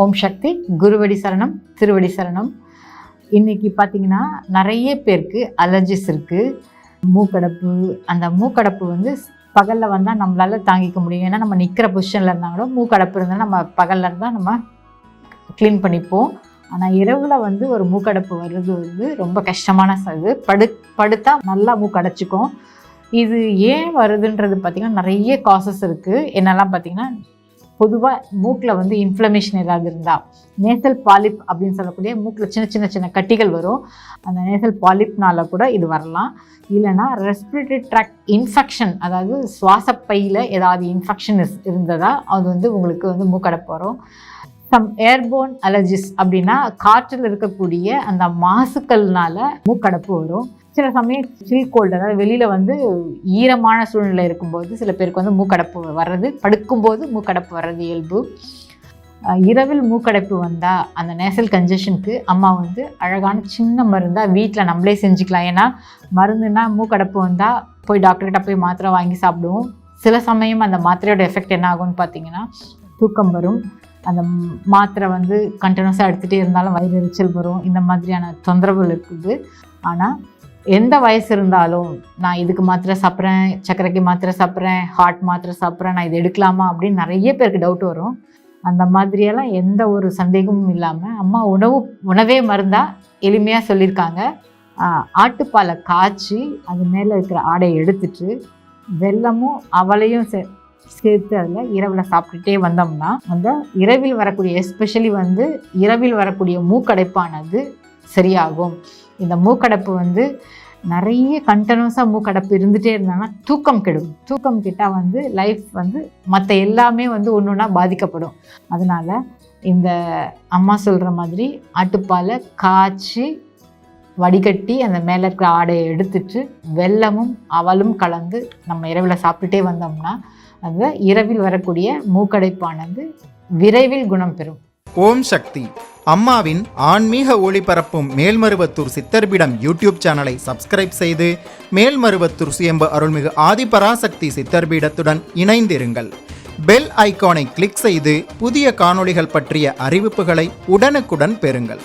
ஓம் சக்தி. குருவடி சரணம், திருவடி சரணம். இன்றைக்கி பார்த்திங்கன்னா நிறைய பேருக்கு அலர்ஜிஸ் இருக்குது. மூக்கடைப்பு, அந்த மூக்கடைப்பு வந்து பகலில் வந்தால் நம்மளால் தாங்கிக்க முடியும். ஏன்னா நம்ம நிற்கிற பொசிஷனில் இருந்தால் கூட மூக்கடைப்பு இருந்தால் நம்ம பகலில் இருந்தால் நம்ம க்ளீன் பண்ணிப்போம். ஆனால் இரவில் வந்து ஒரு மூக்கடைப்பு வர்றது வந்து ரொம்ப கஷ்டமான இது. படுத்தா நல்லா மூக்கடைச்சிக்கும். இது ஏன் வருதுன்றது பார்த்திங்கன்னா நிறைய காசஸ் இருக்குது. என்னெல்லாம் பார்த்திங்கன்னா, பொதுவாக மூக்கில் வந்து இன்ஃப்ளமேஷன் ஏதாவது இருந்தால், நேசல் பாலிப் அப்படின்னு சொல்லக்கூடிய மூக்கில் சின்ன சின்ன கட்டிகள் வரும். அந்த நேசல் பாலிப்னால கூட இது வரலாம். இல்லைனா ரெஸ்பிரேட்டரி ட்ராக்ட் இன்ஃபெக்ஷன், அதாவது சுவாசப்பையில் ஏதாவது இன்ஃபெக்ஷன் இருந்ததா அது வந்து உங்களுக்கு வந்து மூக்கடைப்பு வரும். சம் ஏர்போன் அலர்ஜிஸ் அப்படின்னா காற்றில் இருக்கக்கூடிய அந்த மாசுக்கள்னால மூக்கடைப்பு வரும். சில சமயம் சில் கோல்டு, அதாவது வெளியில் வந்து ஈரமான சூழ்நிலை இருக்கும்போது சில பேருக்கு வந்து மூக்கடைப்பு வர்றது, படுக்கும்போது மூக்கடைப்பு வர்றது இயல்பு. இரவில் மூக்கடைப்பு வந்தால் அந்த நேசல் கன்ஜஷனுக்கு அம்மா வந்து அழகான சின்ன மருந்தாக வீட்டில் நம்மளே செஞ்சுக்கலாம். ஏன்னா மருந்துன்னா மூக்கடைப்பு வந்தால் போய் டாக்டர்கிட்ட போய் மாத்திரை வாங்கி சாப்பிடுவோம். சில சமயம் அந்த மாத்திரையோட எஃபெக்ட் என்ன ஆகும்னு பார்த்தீங்கன்னா தூக்கம் வரும். அந்த மாத்திரை வந்து கண்டினியூஸாக எடுத்துகிட்டே இருந்தாலும் வயிறு எரிச்சல் வரும். இந்த மாதிரியான தொந்தரவுகள் இருக்குது. ஆனால் எந்த வயசு இருந்தாலும் நான் இதுக்கு மாத்திரை சாப்பிட்றேன், சர்க்கரைக்கு மாத்திரை சாப்பிட்றேன், ஹார்ட் மாத்திரை சாப்பிட்றேன், நான் இது எடுக்கலாமா அப்படின்னு நிறைய பேருக்கு டவுட் வரும். அந்த மாதிரியெல்லாம் எந்த ஒரு சந்தேகமும் இல்லாமல் அம்மா உணவே மருந்தாக எளிமையாக சொல்லியிருக்காங்க. ஆட்டுப்பாலை காய்ச்சி அது மேலே இருக்கிற ஆடையை எடுத்துட்டு வெல்லமும் அவளையும் சேர்த்து அதில் இரவில் சாப்பிட்டுட்டே வந்தோம்னா அந்த இரவில் வரக்கூடிய, எஸ்பெஷலி வந்து இரவில் வரக்கூடிய மூக்கடைப்பானது சரியாகும். இந்த மூக்கடைப்பு வந்து நிறைய கண்டினியூஸாக மூக்கடைப்பு இருந்துகிட்டே இருந்தாங்கன்னா தூக்கம் கெடும். தூக்கம் கெட்டால் வந்து லைஃப் வந்து மற்ற எல்லாமே வந்து ஒன்று ஒன்றா பாதிக்கப்படும். அதனால் இந்த அம்மா சொல்கிற மாதிரி ஆட்டுப்பாலை காய்ச்சி வடிகட்டி அந்த மேலே இருக்கிற ஆடையை எடுத்துட்டு வெல்லமும் அவலும் கலந்து நம்ம இரவில் சாப்பிட்டுட்டே வந்தோம்னா அந்த இரவில் வரக்கூடிய மூக்கடைப்பானது விரைவில் குணம் பெறும். ஓம் சக்தி. அம்மாவின் ஆன்மீக ஒளிபரப்பும் மேல்மருவத்தூர் சித்தர்பீடம் யூடியூப் சேனலை சப்ஸ்கிரைப் செய்து மேல்மருவத்தூர் சுயம்பு அருள்மிகு ஆதிபராசக்தி சித்தர்பீடத்துடன் இணைந்திருங்கள். பெல் ஐகானை கிளிக் செய்து புதிய காணொளிகள் பற்றிய அறிவிப்புகளை உடனுக்குடன் பெறுங்கள்.